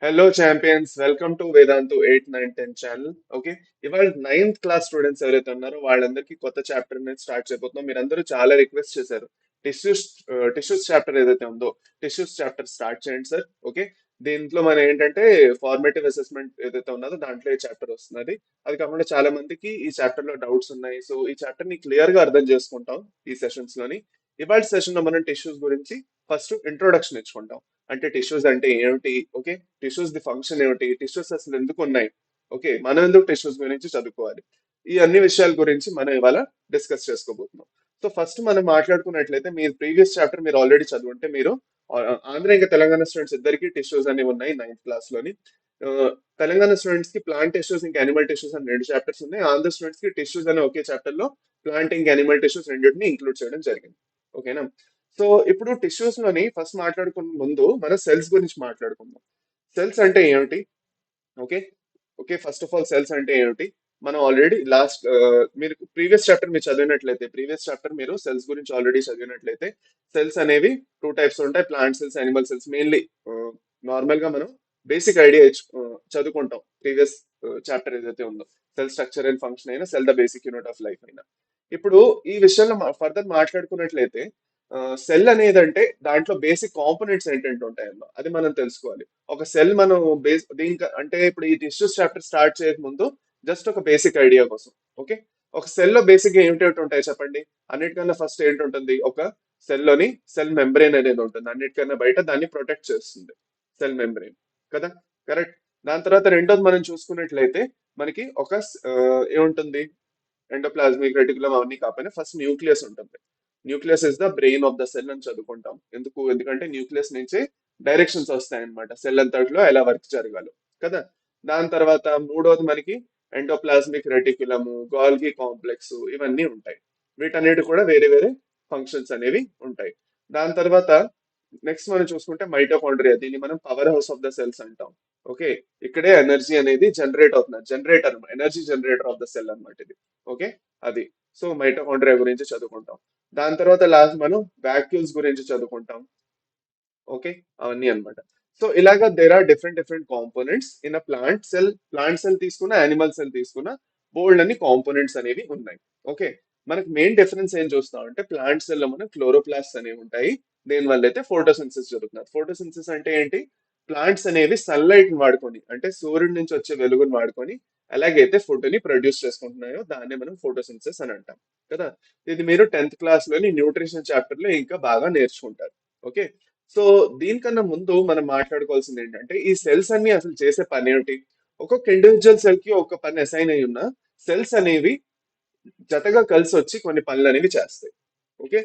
Hello champions, welcome to Vedantu 8, 9, 10 channel. Okay, ఇవాళ ninth class students ఎవరైతే ఉన్నారో వాళ్ళందరికీ కొత్త చాప్టర్ అనేది స్టార్ట్ చేయబోతున్నాం. మీరందరూ చాలా రిక్వెస్ట్ చేశారు. టిష్యూస్ టిష్యూస్ చాప్టర్ ఏదైతే ఉందో టిష్యూస్ చాప్టర్ స్టార్ట్ చేయండి సార్. ఓకే, దీంట్లో మనం ఏంటంటే ఫార్మేటివ్ అసెస్మెంట్ ఏదైతే ఉన్నదో దాంట్లో ఈ చాప్టర్ వస్తున్నది. అది కాకుండా చాలా మందికి ఈ చాప్టర్ లో డౌట్స్ ఉన్నాయి. సో ఈ చాప్టర్ ని క్లియర్ గా అర్థం చేసుకుంటాం ఈ సెషన్స్ లోని. ఇవాళ సెషన్ లో మనం టిష్యూస్ గురించి ఫస్ట్ ఇంట్రొడక్షన్ ఇచ్చుకుంటాం. అంటే టిష్యూస్ అంటే ఏమిటి, ఓకే, టిష్యూస్ ది ఫంక్షన్ ఏమిటి, టిష్యూస్ అసలు ఎందుకు ఉన్నాయి, ఓకే, మనం ఎందుకు టిష్యూస్ గురించి చదువుకోవాలి, ఈ అన్ని విషయాల గురించి మనం ఇవాళ డిస్కస్ చేసుకోబోతున్నాం. సో ఫస్ట్ మనం మాట్లాడుకున్నట్లయితే మీరు ప్రీవియస్ చాప్టర్ మీరు ఆల్రెడీ చదువుంటే మీరు ఆంధ్ర ఇంకా తెలంగాణ స్టూడెంట్స్ ఇద్దరికి టిష్యూస్ అనేవి ఉన్నాయి నైన్త్ క్లాస్ లోని. ఆ, తెలంగాణ స్టూడెంట్స్ కి ప్లాంట్ టిష్యూస్ ఇంకా యానిమల్ టిష్యూస్ అని రెండు చాప్టర్స్ ఉన్నాయి. ఆంధ్ర స్టూడెంట్స్ కి టిష్యూస్ అనే ఒకే చాప్టర్ లో ప్లాంట్ ఇంకా యానిమల్ టిష్యూస్ రెండింటిని ఇంక్లూడ్ చేయడం జరిగింది. ఓకేనా. సో ఇప్పుడు టిష్యూస్ లోని ఫస్ట్ మాట్లాడుకున్న ముందు మనం సెల్స్ గురించి మాట్లాడుకుందాం. సెల్స్ అంటే ఏమిటి, okay. Okay, first of all cells అంటే ఏమిటి. మనం ఆల్రెడీ లాస్ట్ మీరు ప్రీవియస్ చాప్టర్ మీరు చదివినట్లయితే ప్రీవియస్ చాప్టర్ మీరు సెల్స్ గురించి ఆల్రెడీ చదివినట్లయితే సెల్స్ అనేవి టూ టైప్స్ ఉంటాయి: plant cells, animal cells. Mainly normal గా మనం బేసిక్ ఐడియా చదువుకుంటాం ప్రీవియస్ చాప్టర్ ఏదైతే ఉందో. సెల్ స్ట్రక్చర్ అండ్ ఫంక్షన్ అయినా, cell the basic unit of life అయినా. ఇప్పుడు ఈ విషయంలో ఫర్దర్ మాట్లాడుకున్నట్లయితే సెల్ అనేది అంటే దాంట్లో బేసిక్ కాంపోనెంట్స్ ఏంటంటే ఉంటాయన్నో అది మనం తెలుసుకోవాలి. ఒక సెల్ మనం దీనికి అంటే ఇప్పుడు ఈ టిష్యూస్ చాప్టర్ స్టార్ట్ చేయక ముందు జస్ట్ ఒక బేసిక్ ఐడియా కోసం. ఓకే, ఒక సెల్ లో బేసిక్ గా ఏమిటి ఉంటాయి చెప్పండి. అన్నిటికన్నా ఫస్ట్ ఏంటి ఉంటుంది, ఒక సెల్ లోని సెల్ మెంబ్రెయిన్ అనేది ఉంటుంది. అన్నిటికన్నా బయట దాన్ని ప్రొటెక్ట్ చేస్తుంది సెల్ మెంబ్రెయిన్, కదా. కరెక్ట్. దాని తర్వాత రెండోది మనం చూసుకున్నట్లయితే మనకి ఒక ఏముంటుంది, ఎండోప్లాజ్మిక్ రెటికులం అవన్నీ కాకపోయినా ఫస్ట్ న్యూక్లియస్ ఉంటుంది. Nucleus is the brain of the cell అని చదువుకుంటాం. ఎందుకంటే న్యూక్లియస్ నుంచే డైరెక్షన్స్ వస్తాయన్నమాట సెల్ అంతట్లో ఎలా వర్క్ జరగాలో, కదా. దాని తర్వాత మూడోది మనకి ఎండోప్లాజ్మిక్ రెటిక్యులము, గాల్గి కాంప్లెక్స్, ఇవన్నీ ఉంటాయి. వీటన్నిటి కూడా వేరే వేరే ఫంక్షన్స్ అనేవి ఉంటాయి. దాని తర్వాత నెక్స్ట్ మనం చూసుకుంటే మైటోకాండ్రియా, దీన్ని మనం power house of the cells అంటాం. ఓకే, ఇక్కడే ఎనర్జీ అనేది జనరేట్ అవుతుంది. Generator, energy generator of the cell అన్నమాట ఇది. ఓకే, అది. సో మైటోకాండ్రియా గురించి చదువుకుంటాం. దాని తర్వాత లాస్ట్ మనం వాక్యూల్స్ గురించి చదువుకుంటాం. ఓకే, అవన్నీ అన్నమాట. సో ఇలాగా there are different different components in a plant cell. Plant cell తీసుకున్న, యానిమల్ సెల్ తీసుకున్న, బోల్డ్ అన్ని కాంపోనెంట్స్ అనేవి ఉన్నాయి. ఓకే, మనకి మెయిన్ డిఫరెన్స్ ఏం చూస్తాం అంటే ప్లాంట్ సెల్ లో మనం క్లోరోప్లాస్ట్ అనేవి ఉంటాయి. దేని వల్ల అయితే ఫోటోసింథసిస్ జరుగుతుంది. ఫోటోసింథసిస్ అంటే ఏంటి, ప్లాంట్స్ అనేవి సన్లైట్ ని వాడుకొని, అంటే సూర్యుడి నుంచి వచ్చే వెలుగుని వాడుకొని ఎలాగైతే ఫుడ్ ని ప్రొడ్యూస్ చేసుకుంటున్నాయో దాన్ని మనం ఫోటోసింథసిస్ అని అంటాం, కదా. ఇది మీరు 10th క్లాస్ లోని న్యూట్రిషన్ చాప్టర్ లో ఇంకా బాగా నేర్చుకుంటారు. ఓకే, సో దీనికన్నా ముందు మనం మాట్లాడుకోవాల్సింది ఏంటంటే ఈ సెల్స్ అన్ని అసలు చేసే పని ఏమిటి. ఒక్కొక్క ఇండివిజువల్ సెల్ కి ఒక పని అసైన్ అయి ఉన్న సెల్స్ అనేవి జతగా కలిసి వచ్చి కొన్ని పనులు అనేవి చేస్తాయి. ఓకే,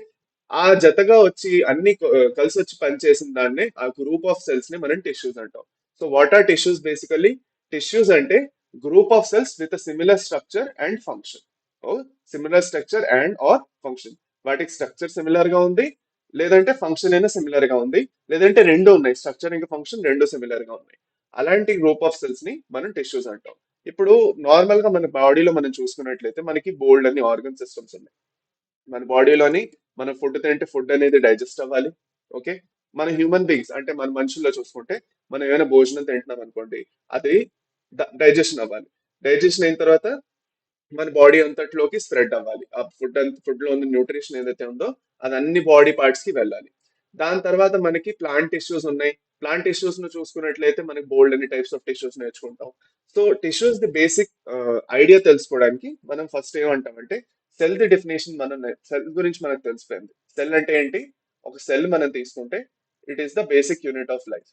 ఆ జతగా వచ్చి అన్ని కలిసి వచ్చి పని చేసిన దాన్నే ఆ గ్రూప్ ఆఫ్ సెల్స్ ని మనం టిష్యూస్ అంటాం. So what are tissues basically. Tissues అంటే group of cells with similar structure and function. Oh, similar structure and are function. వాటికి స్ట్రక్చర్ సిమిలర్ గా ఉంది, లేదంటే ఫంక్షన్ అయినా సిమిలర్ గా ఉంది, లేదంటే రెండు ఉన్నాయి, స్ట్రక్చర్ ఇంకా ఫంక్షన్ రెండు సిమిలర్ గా ఉన్నాయి. అలాంటి గ్రూప్ ఆఫ్ సెల్స్ ని మనం టిష్యూస్ అంటాం. ఇప్పుడు నార్మల్ గా మన బాడీలో మనం చూసుకున్నట్లయితే మనకి బోల్డ్ అన్ని ఆర్గన్ సిస్టమ్స్ ఉన్నాయి మన బాడీలోని. మనం ఫుడ్ తింటే ఫుడ్ అనేది డైజెస్ట్ అవ్వాలి. ఓకే, మన హ్యూమన్ బీయింగ్స్ అంటే మన మనుషుల్లో చూసుకుంటే మనం ఏమైనా భోజనం తింటున్నాం అనుకోండి, అది డైజెషన్ అవ్వాలి. డైజెషన్ అయిన తర్వాత మన బాడీ అంతట్లోకి స్ప్రెడ్ అవ్వాలి. ఆ ఫుడ్ లో ఉన్న న్యూట్రిషన్ ఏదైతే ఉందో అది అన్ని బాడీ పార్ట్స్ కి వెళ్ళాలి. దాని తర్వాత మనకి ప్లాంట్ టిష్యూస్ ఉన్నాయి. ప్లాంట్ టిష్యూస్ ను చూసుకున్నట్లయితే మనకి బోల్డ్ అన్ని టైప్స్ ఆఫ్ టిష్యూస్ నేర్చుకుంటాం. So tissues the basic idea తెలుసుకోవడానికి మనం ఫస్ట్ ఏమంటామంటే సెల్ ది డెఫినేషన్. మనం సెల్ గురించి మనకు తెలిసిపోయింది. సెల్ అంటే ఏంటి, ఒక సెల్ మనం తీసుకుంటే it is the basic unit of life.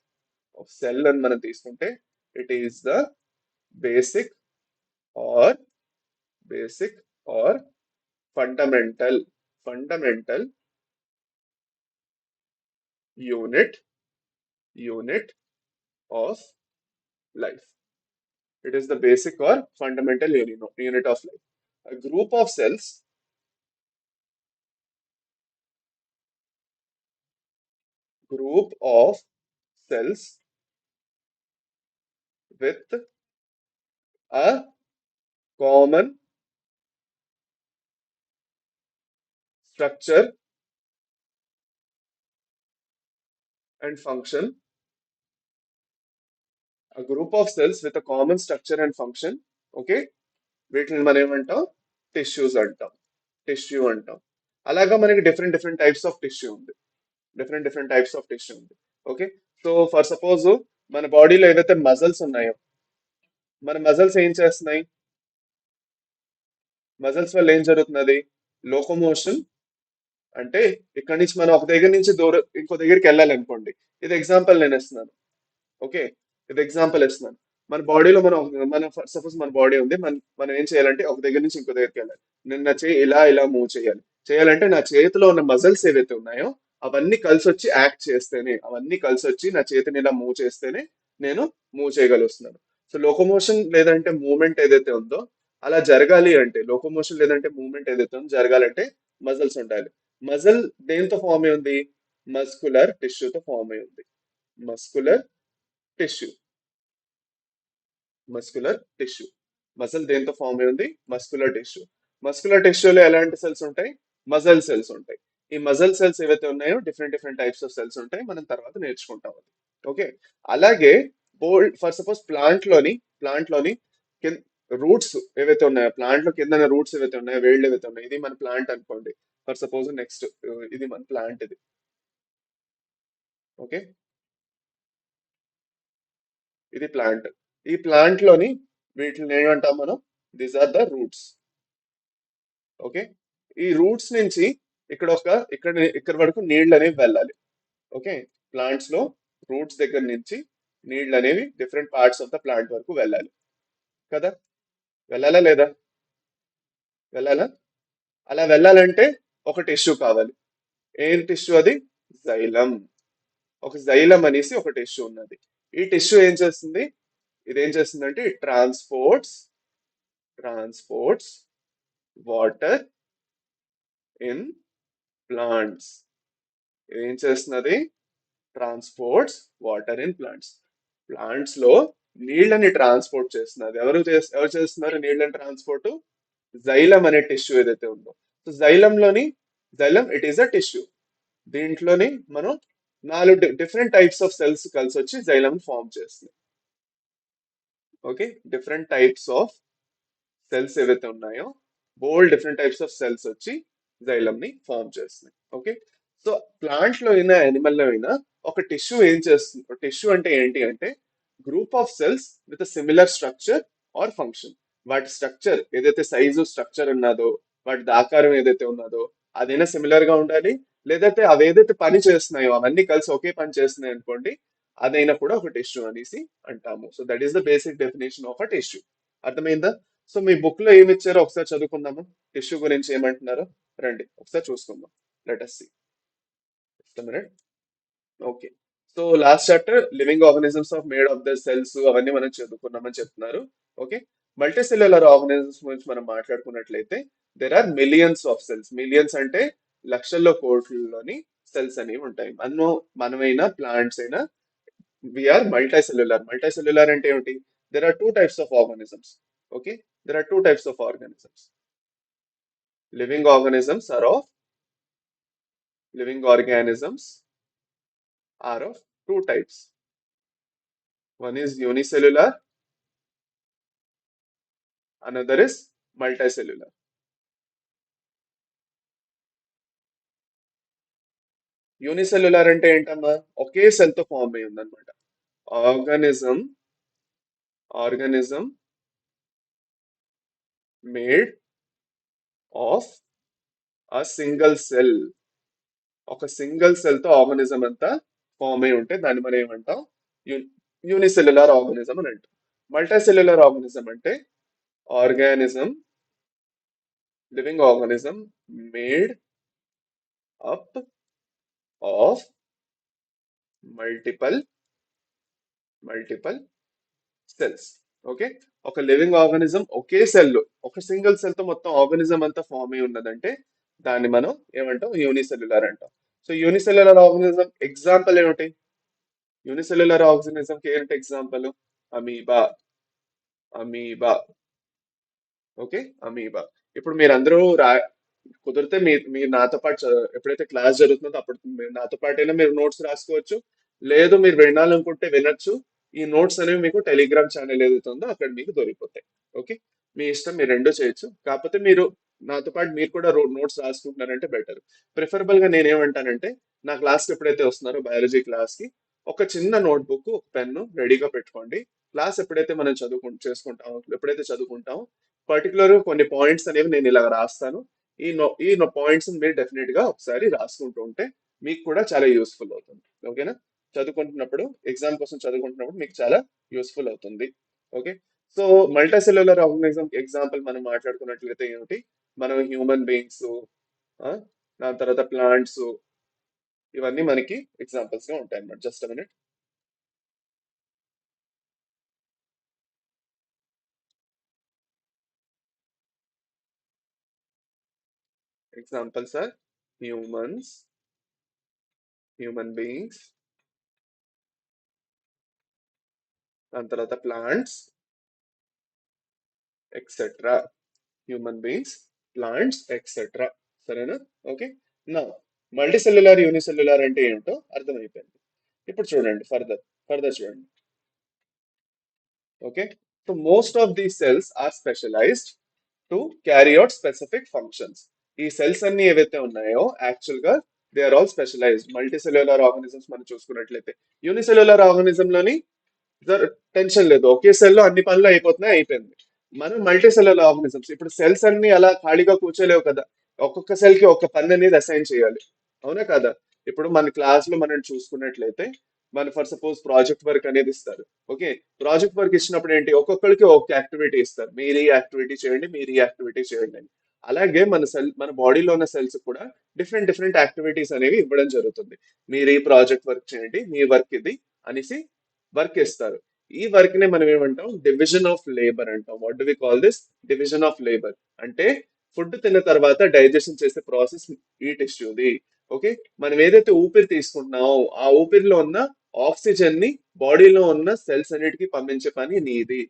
ఒక సెల్ అని మనం తీసుకుంటే it is the basic or basic or fundamental fundamental unit unit of life. It is the basic or fundamental unit of life. A group of cells with a common structure and function group of cells with common structure and function. Okay, వీటిని మనం ఏమంటాం? Tissues అంటాం, tissue అంటాం. అలాగా మనకి different different types of tissue ఉంది, different different types of tissue ఉంది. Okay, so for suppose మన బాడీలో ఏదైతే మజిల్స్ ఉన్నాయో, మన మజిల్స్ ఏం చేస్తున్నాయి? మజిల్స్ వల్ల ఏం జరుగుతున్నది? లోకోమోషన్. అంటే ఇక్కడ నుంచి మనం ఒక దగ్గర నుంచి దూరం ఇంకో దగ్గరికి వెళ్ళాలి అనుకోండి. ఇది ఎగ్జాంపుల్ నేను ఇస్తున్నాను. ఓకే, ఇది ఎగ్జాంపుల్ ఇస్తున్నాను. మన బాడీలో మన సపోజ్ మన బాడీ ఉంది, మనం ఏం చేయాలంటే ఒక దగ్గర నుంచి ఇంకో దగ్గరికి వెళ్ళాలి. నేను నా చేయి ఇలా ఇలా మూవ్ చేయాలి. చేయాలంటే నా చేతిలో ఉన్న మజిల్స్ ఏవైతే ఉన్నాయో అవన్నీ కలిసి వచ్చి యాక్ట్ చేస్తేనే, అవన్నీ కలిసి వచ్చి నా చేతిని ఇలా మూవ్ చేస్తేనే నేను మూవ్ చేయగలుగుతున్నాను. సో లోకోమోషన్ లేదంటే మూవ్మెంట్ ఏదైతే ఉందో అలా జరగాలి అంటే, లోకోమోషన్ లేదంటే మూవ్మెంట్ ఏదైతే ఉందో జరగాలంటే మజిల్స్ ఉండాలి. మజిల్ దేంతో ఫామ్ అయి ఉంది? మస్కులర్ టిష్యూతో ఫామ్ అయి ఉంది. Muscular tissue, muscular tissue. Muscle దేంతో ఫామ్ అయి ఉంది? Muscular tissue. మస్కులర్ టిష్యూలో ఎలాంటి సెల్స్ ఉంటాయి? మజల్ సెల్స్ ఉంటాయి. ఈ మజల్ సెల్స్ ఏవైతే ఉన్నాయో different different types of cells ఉంటాయి, మనం తర్వాత నేర్చుకుంటాం అది. ఓకే, అలాగే బోల్డ్ ఫర్ సపోజ్ ప్లాంట్ లోని రూట్స్ ఏవైతే ఉన్నాయో, ప్లాంట్ లో కింద రూట్స్ ఏవైతే ఉన్నాయో, వేళ్ళు ఏవైతే ఉన్నాయో, ఇది మన ప్లాంట్ అనుకోండి. ఫర్ సపోజ్ నెక్స్ట్ ఇది మన ప్లాంట్ ఇది. ఓకే, ఇది ప్లాంట్. ఈ ప్లాంట్ లోని వీటిని ఏమంటాం మనం? These are the roots. Okay, ఈ రూట్స్ నుంచి ఇక్కడ వరకు నీళ్ళు అనేవి వెళ్ళాలి. ఓకే, ప్లాంట్స్ లో రూట్స్ దగ్గర నుంచి నీళ్ళు అనేవి different parts of the plant వరకు వెళ్ళాలి కదా. వెళ్ళాలా లేదా? వెళ్ళాలా? అలా వెళ్ళాలంటే ఒక టిష్యూ కావాలి. ఏం టిష్యూ అది? జైలం. ఒక జైలం అనేసి ఒక టిష్యూ ఉన్నది. ఈ టిష్యూ ఏం చేస్తుంది? ఇదేం చేస్తుందంటే ట్రాన్స్పోర్ట్స్ వాటర్ ఇన్ ప్లాంట్స్. ఏం చేస్తున్నది? Transports water in plants. Plants లో నీళ్ళని ట్రాన్స్పోర్ట్ చేస్తున్నది. ఎవరు చేస్తున్నారు నీళ్ళని ట్రాన్స్పోర్ట్? జైలం అనే టిష్యూ ఏదైతే ఉందో. So xylem it is a tissue. దీంట్లోని మనం 4 డిఫరెంట్ టైప్స్ ఆఫ్ సెల్స్ కలిసి వచ్చి జైలం ఫామ్ చేస్తుంది. Okay, different types of cells ఏవైతే ఉన్నాయో, బోల్డ్ డిఫరెంట్ టైప్స్ ఆఫ్ సెల్స్ వచ్చి జైలం ని ఫామ్ చేస్తున్నాయి. ఓకే, సో ప్లాంట్ లో అయినా యానిమల్ లో అయినా ఒక టిష్యూ ఏం చేస్తుంది? టిష్యూ అంటే ఏంటి అంటే group of cells with similar structure or function. వాటి స్ట్రక్చర్ ఏదైతే సైజు స్ట్రక్చర్ ఉన్నదో, వాటి ఆకారం ఏదైతే ఉన్నదో అదైనా సిమిలర్ గా ఉండాలి. లేదంటే అవి ఏదైతే పని చేస్తున్నాయో అవన్నీ కలిసి ఒకే పని చేస్తున్నాయి అనుకోండి, అదైనా కూడా ఒక టిష్యూ అనేసి అంటాము. So that is the basic definition of a tissue. అర్థమైందా? సో మీ బుక్ లో ఏమి ఇచ్చారో ఒకసారి చదువుకుందాము. టిష్యూ గురించి ఏమంటున్నారో రండి ఒకసారి చూసుకుందాం. Let us see. Just a minute. Okay, so last chapter living organisms of made of the cells అవన్నీ మనం చదువుకున్నామని చెప్తున్నారు. ఓకే, మల్టీ సెల్యులర్ ఆర్గానిజమ్స్ గురించి మనం మాట్లాడుకున్నట్లయితే there are millions of cells. Millions అంటే లక్షల్లో కోట్లలోని సెల్స్ అనేవి ఉంటాయి. మనమైనా ప్లాంట్స్ అయినా we're multicellular. Multicellular అంటే ఏమిటి? There are two types of organisms. Okay, there are two types of organisms. living organisms are of living organisms are of two types. One is unicellular, another is multicellular. Unicellular అంటే ఏంటమ్మా? ఒకే cell తో form అయి ఉందన్నమాట. Organism organism made of a single cell. ఒక single cell తో organism అంతా form అయి ఉంటే దాన్ని మనం ఏమంటాం? యూనిసెల్యులర్ ఆర్గానిజం అని అంటాం. మల్టీసెల్యులర్ ఆర్గానిజం అంటే organism living organism made up of multiple multiple cells. Okay, ఒక లివింగ్ ఆర్గానిజం ఒకే సెల్, ఒక సింగిల్ సెల్ తో మొత్తం ఆర్గానిజం అంతా ఫామ్ అయి ఉన్నదంటే దాన్ని మనం ఏమంటాం? యూనిసెల్యులర్ అంటాం. సో యూనిసెల్యులర్ ఆర్గానిజం ఎగ్జాంపుల్ ఏమిటి? యూనిసెల్యులర్ ఆర్గానిజం కి ఏంటి example? Amoeba. Amoeba. Okay, amoeba. ఇప్పుడు మీరందరూ కుదిరితే మీరు నాతో పాటు ఎప్పుడైతే క్లాస్ జరుగుతుందో అప్పుడు మీరు నాతో పాటు అయినా మీరు నోట్స్ రాసుకోవచ్చు. లేదు మీరు వినాలనుకుంటే వినొచ్చు. ఈ నోట్స్ అనేవి మీకు టెలిగ్రామ్ ఛానల్ ఏదైతే ఉందో అక్కడ మీకు దొరికిపోతాయి. ఓకే, మీ ఇష్టం, మీరు రెండు చేయొచ్చు. కాకపోతే మీరు నాతో పాటు మీరు కూడా నోట్స్ రాసుకుంటున్నారంటే బెటర్. ప్రిఫరబుల్ గా నేనేమంటానంటే, నా క్లాస్కి ఎప్పుడైతే వస్తున్నారో బయాలజీ క్లాస్ కి ఒక చిన్న నోట్బుక్, ఒక పెన్ను రెడీగా పెట్టుకోండి. క్లాస్ ఎప్పుడైతే మనం చేసుకుంటామో, ఎప్పుడైతే చదువుకుంటామో పర్టికులర్ కొన్ని పాయింట్స్ అనేవి నేను ఇలా రాస్తాను. ఈ పాయింట్స్ మీరు డెఫినెట్ గా ఒకసారి రాసుకుంటూ ఉంటే మీకు కూడా చాలా యూస్ఫుల్ అవుతుంది. ఓకేనా? చదువుకుంటున్నప్పుడు, ఎగ్జామ్ కోసం చదువుకుంటున్నప్పుడు మీకు చాలా యూస్ఫుల్ అవుతుంది. Okay, so multicellular organism example మనం మాట్లాడుకున్నట్లయితే ఏమిటి, మనం హ్యూమన్ బీయింగ్స్, దాని తర్వాత ప్లాంట్స్, ఇవన్నీ మనకి ఎగ్జాంపుల్స్ గా ఉంటాయి అన్నమాట. Just minute. Examples are humans, human beings, దాని తర్వాత plants, etcetera. Human beings, plants, etcetera. సరేనా? ఓకే, నా మల్టీసెల్యులార్ యూనిసెల్యులార్ అంటే ఏంటో అర్థమైపోయింది. ఇప్పుడు చూడండి, ఫర్దర్ ఫర్దర్ చూడండి. Okay, so most of these cells are specialised to carry out specific functions. ఈ సెల్స్ అన్ని ఏవైతే ఉన్నాయో యాక్చువల్ గా they are all specialised. Multicellular organisms మనం చూసుకున్నట్లయితే, యూనిసెల్యులర్ ఆర్గానిజం లోని టెన్షన్ లేదు, ఒకే సెల్ లో అన్ని పనులు అయిపోతున్నాయి, అయిపోయింది. మనం మల్టీ సెల్యులర్ ఆర్గానిజమ్స్, ఇప్పుడు సెల్స్ అన్ని అలా ఖాళీగా కూర్చోలేవు కదా, ఒక్కొక్క సెల్ కి ఒక్క పని అనేది అసైన్ చేయాలి. అవునా కదా? ఇప్పుడు మన క్లాస్ లో మనం చూసుకున్నట్లయితే, మన ఫర్ సపోజ్ ప్రాజెక్ట్ వర్క్ అనేది ఇస్తారు. ఓకే, ప్రాజెక్ట్ వర్క్ ఇచ్చినప్పుడు ఏంటి, ఒక్కొక్కరికి ఒక యాక్టివిటీ ఇస్తారు, మీరు ఈ యాక్టివిటీ చేయండి, మీరు ఈ యాక్టివిటీ చేయండి అని. అలాగే మన బాడీలో ఉన్న సెల్స్ కూడా డిఫరెంట్ డిఫరెంట్ యాక్టివిటీస్ అనేవి ఇవ్వడం జరుగుతుంది. మీరు ఈ ప్రాజెక్ట్ వర్క్ చేయండి, మీ వర్క్ ఇది అనేసి వర్క్ ఇస్తారు. ఈ వర్క్ ని మనం ఏమంటాం, డివిజన్ ఆఫ్ లేబర్ అంటాం. What do we call this? Division of labour. అంటే ఫుడ్ తిన్న తర్వాత డైజెషన్ చేసే ప్రాసెస్ ఈ టిష్యూది. ఓకే, మనం ఏదైతే ఊపిరి తీసుకుంటున్నామో ఆ ఊపిరిలో ఉన్న ఆక్సిజన్ ని బాడీలో ఉన్న సెల్స్ అన్నిటికీ పంపించే పని నీది.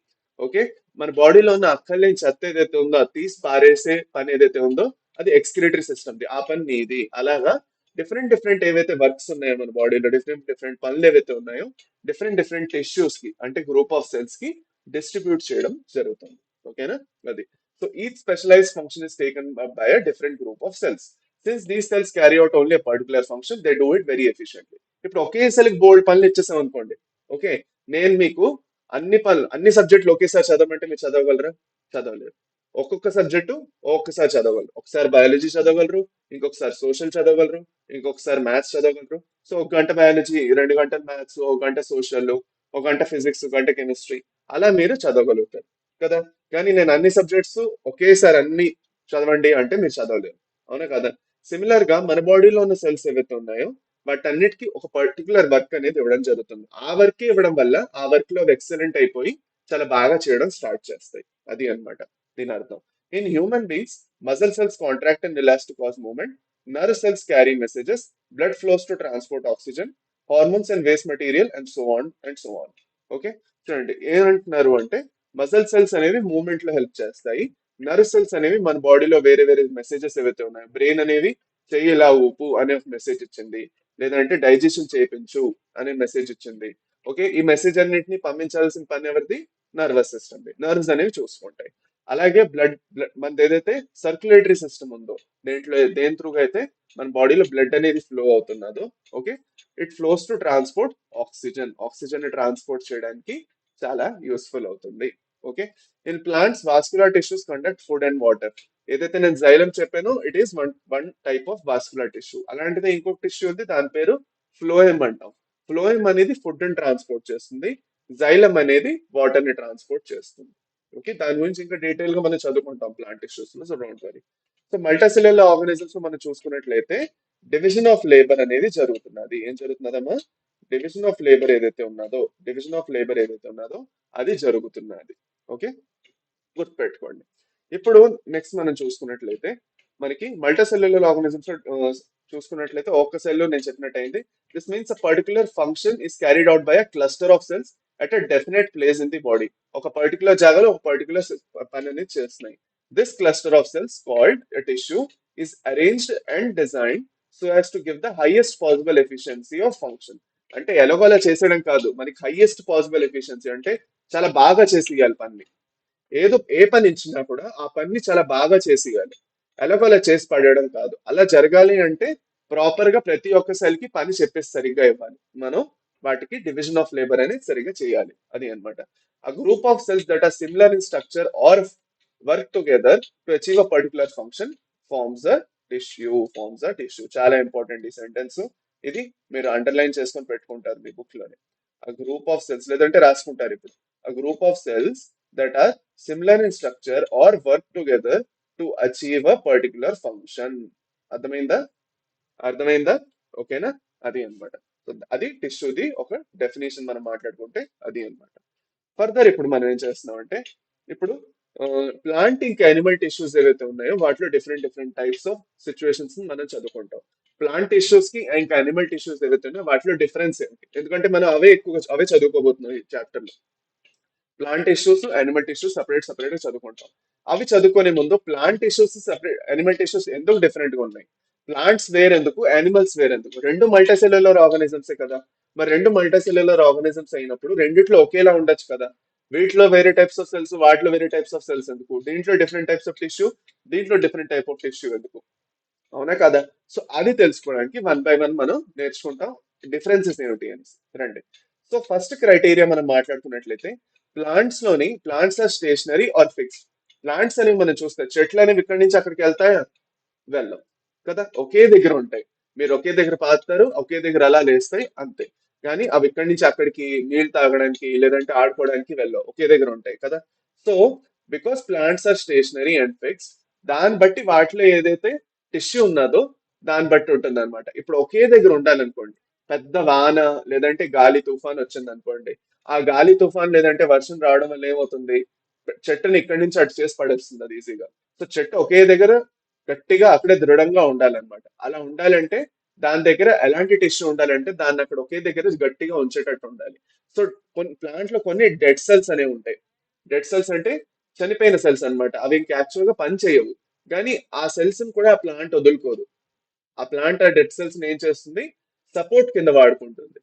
ఓకే, మన బాడీలో ఉన్న అక్కర్లేని చెత్త ఏదైతే ఉందో అది తీసి పారేసే పని ఏదైతే ఉందో అది ఎక్స్క్రిటరీ సిస్టమ్ది, ఆ పని నీది. అలాగా డిఫరెంట్ డిఫరెంట్ ఏవైతే వర్క్స్ ఉన్నాయో మన బాడీలో, డిఫరెంట్ డిఫరెంట్ పనులు ఏవైతే ఉన్నాయో డిఫరెంట్ డిఫరెంట్ టిష్యూస్ కి, అంటే గ్రూప్ ఆఫ్ సెల్స్ కి డిస్ట్రిబ్యూట్ చేయడం జరుగుతుంది. ఓకేనా? అది. So each specialised function is taken by a different group of cells. Since these cells carry out only particular function, they do it very efficiently. ఇప్పుడు ఒకే cell కి బోల్డ్ పనులు ఇచ్చేసాం అనుకోండి. ఓకే, నేను మీకు అన్ని పనులు, అన్ని సబ్జెక్టులు ఒకేసారి చదవమంటే మీరు చదవగలరా? చదవలేరు. ఒక్కొక్క సబ్జెక్టు ఒక్కసారి చదవగలరు. ఒకసారి బయాలజీ చదవగలరు, ఇంకొకసారి సోషల్ చదవగలరు, ఇంకొకసారి మ్యాథ్స్ చదవగలరు. సో ఒక గంట బయాలజీ, 2 గంటలు మ్యాథ్స్, ఒక గంట సోషల్, ఒక గంట ఫిజిక్స్, ఒక గంట కెమిస్ట్రీ, అలా మీరు చదవగలుగుతారు కదా. కానీ నేను అన్ని సబ్జెక్ట్స్ ఒకేసారి అన్ని చదవండి అంటే మీరు చదవలేరు. అవునా కదా? సిమిలర్ గా మన బాడీలో ఉన్న సెల్స్ ఏవైతే ఉన్నాయో వాటన్నిటికీ ఒక పర్టికులర్ వర్క్ అనేది ఇవ్వడం జరుగుతుంది. ఆ వర్క్ ఇవ్వడం వల్ల ఆ వర్క్ లో ఎక్సలెంట్ అయిపోయి చాలా బాగా చేయడం స్టార్ట్ చేస్తాయి. అది అన్నమాట దీని అర్థం. In human beings, muscle cells contract and relax to cause movement, nerve cells carry messages, blood flows to transport oxygen, hormones and waste material, and so on and so on. Okay, చూడండి ఏమంటున్నారు అంటే, muscle cells అనేవి movement లో help చేస్తాయి. Nerve cells అనేవి మన బాడీలో వేరే వేరే మెసేజెస్ ఏవైతే ఉన్నాయో, బ్రెయిన్ అనేవి చెయ్యి ఇలా ఊపు అనే మెసేజ్ ఇచ్చింది, లేదంటే డైజెషన్ చేయించు అనే మెసేజ్ ఇచ్చింది. ఓకే, ఈ మెసేజ్ అన్నింటినీ పంపించాల్సిన పని ఎవరిది? Nervous system. నర్వ్స్ అనేవి చూసుకుంటాయి. అలాగే మనది ఏదైతే సర్క్యులేటరీ సిస్టమ్ ఉందో, దేని త్రూగా అయితే మన బాడీలో బ్లడ్ అనేది ఫ్లో అవుతున్నదో, okay, it flows to transport oxygen. Oxygen ని ట్రాన్స్పోర్ట్ చేయడానికి చాలా యూస్ఫుల్ అవుతుంది. Okay, in plants vascular tissues conduct food and water. ఏదైతే నేను జైలం చెప్పానో it is one one type of vascular tissue. అలాంటిదే ఇంకొక టిష్యూ ఉంది, దాని పేరు ఫ్లోయమ్ అంటాం. ఫ్లోయమ్ అనేది ఫుడ్ ని ట్రాన్స్పోర్ట్ చేస్తుంది, జైలం అనేది వాటర్ ని ట్రాన్స్పోర్ట్ చేస్తుంది. ఓకే, దాని గురించి ఇంకా డీటెయిల్ గా మనం చదువుకుంటాం ప్లాంట్ టిష్యూస్ లో, so don't worry. So multicellular organisms మనం చూసుకున్నట్లయితే డివిజన్ ఆఫ్ లేబర్ అనేది జరుగుతున్నది. ఏం జరుగుతున్నదమ్మా? డివిజన్ ఆఫ్ లేబర్ ఏదైతే ఉన్నదో, డివిజన్ ఆఫ్ లేబర్ ఏదైతే ఉన్నదో అది జరుగుతున్నది. ఓకే, గుర్తుపెట్టుకోండి. ఇప్పుడు నెక్స్ట్ మనం చూసుకున్నట్లయితే, మనకి మల్టీసెల్యులర్ ఆర్గానిజమ్స్ చూసుకున్నట్లయితే ఒక్క సెల్ నేను చెప్పినట్టు అయింది. This means a particular function is carried out by a cluster of cells at a definite place in the body. ఒక పర్టికులర్ జాగాలో ఒక పర్టికులర్ పని అనేది చేస్తున్నాయి. This cluster of cells called a tissue is arranged and designed so as to give the highest possible efficiency of function. అంటే ఎలాగోలా చేసేయడం కాదు, మనకి హైయెస్ట్ పాసిబుల్ ఎఫిషియన్సీ అంటే చాలా బాగా చేసేయాలి పని. ఏదో ఏ పని ఇచ్చినా కూడా ఆ పనిని చాలా బాగా చేసేయాలి. ఎలాగోలా చేసి పడేయడం కాదు. అలా జరగాలి అంటే ప్రాపర్ గా ప్రతి ఒక్క సెల్ కి పని చెప్పేసి సరిగ్గా ఇవ్వాలి. మనం వాటికి డివిజన్ ఆఫ్ లేబర్ అనేది సరిగ్గా చేయాలి. అది అన్నమాట. A group of cells that are similar in structure or work together to achieve a particular function forms a tissue. చాలా ఇంపార్టెంట్ ఈ సెంటెన్స్. ఇది మీరు అండర్లైన్ చేసుకొని పెట్టుకుంటారు మీ బుక్ లోనే. A group of cells లేదంటే రాసుకుంటారు ఇప్పుడు. A group of cells that are similar in structure or work together to achieve a particular function. అర్థమైందా? అర్థమైందా? ఓకేనా? అది అన్నమాట. సో అది టిష్యూది ఒక డెఫినేషన్ మనం మాట్లాడుకుంటే అది అన్నమాట. ఫర్దర్ ఇప్పుడు మనం ఏం చేస్తున్నాం అంటే, ఇప్పుడు ప్లాంట్ ఇంకా యానిమల్ టిష్యూస్ ఏవైతే ఉన్నాయో వాటిలో different different types of situations మనం చదువుకుంటాం. ప్లాంట్ టిష్యూస్ కి ఇంకా యానిమల్ టిష్యూస్ ఏవైతే ఉన్నాయో వాటిలో డిఫరెన్స్ ఏంటి? ఎందుకంటే మనం అవే ఎక్కువ అవే చదువుకోబోతున్నాం ఈ చాప్టర్ లో. Plant tissues animal tissues separate గా చదువుకుంటాం. అవి చదువుకునే ముందు plant tissues separate, animal tissues ఎందుకు డిఫరెంట్ గా ఉన్నాయి, ప్లాంట్స్ వేరెందుకు, యానిమల్స్ వేరెందుకు? రెండు మల్టీసెల్యులర్ ఆర్గానిజమ్సే కదా. మరి రెండు మల్టీసెల్యులర్ ఆర్గానిజమ్స్ అయినప్పుడు రెండిట్లో ఒకేలా ఉండొచ్చు కదా. వీటిలో వేరే టైప్స్ ఆఫ్ సెల్స్, వాటిలో వేరే టైప్స్ ఆఫ్ సెల్స్ ఎందుకు? దీంట్లో డిఫరెంట్ టైప్స్ ఆఫ్ టిష్యూ, దీంట్లో డిఫరెంట్ టైప్ ఆఫ్ టిష్యూ ఎందుకు? అవునా కదా? సో అది తెలుసుకోవడానికి వన్ బై వన్ మనం నేర్చుకుంటాం డిఫరెన్సెస్ ఏమిటి అని. రండి. సో ఫస్ట్ క్రైటీరియా మనం మాట్లాడుకున్నట్లయితే, plants are stationary or fixed. Plants అనేవి మనం చూస్తే చెట్లు అనేవి ఇక్కడి నుంచి అక్కడికి వెళ్తాయా? వెళ్ళం కదా, ఒకే దగ్గర ఉంటాయి. మీరు ఒకే దగ్గర పాతారు, ఒకే దగ్గర అలా లేస్తాయి అంతే. కానీ అవి ఇక్కడి నుంచి అక్కడికి నీళ్ళు తాగడానికి లేదంటే ఆడుకోవడానికి వెళ్ళవు, ఒకే దగ్గర ఉంటాయి కదా. So because plants are stationary and fixed, దాన్ని బట్టి వాటిలో ఏదైతే టిష్యూ ఉన్నదో దాన్ని బట్టి ఉంటుంది అనమాట. ఇప్పుడు ఒకే దగ్గర ఉండాలనుకోండి, పెద్ద వాన లేదంటే గాలి తుఫాన్ వచ్చింది అనుకోండి, ఆ గాలి తుఫాన్ లేదంటే వర్షం రావడం వల్ల ఏమవుతుంది, చెట్టుని ఇక్కడి నుంచి అటు చేసి పడేస్తుంది అది ఈజీగా. సో చెట్టు ఒకే దగ్గర గట్టిగా అక్కడే దృఢంగా ఉండాలన్నమాట. అలా ఉండాలంటే దాని దగ్గర ఎలాంటి టిష్యూ ఉండాలంటే దాన్ని అక్కడ ఒకే దగ్గర గట్టిగా ఉంచేటట్టు ఉండాలి. సో కొన్ని ప్లాంట్ లో కొన్ని డెడ్ సెల్స్ అనేవి ఉంటాయి. డెడ్ సెల్స్ అంటే చనిపోయిన సెల్స్ అన్నమాట. అవి ఇంకా యాక్చువల్ గా పని చేయవు, కానీ ఆ సెల్స్ కూడా ఆ ప్లాంట్ వదులుకోదు. ఆ ప్లాంట్ ఆ డెడ్ సెల్స్ ఏం చేస్తుంది, సపోర్ట్ కింద వాడుకుంటుంది,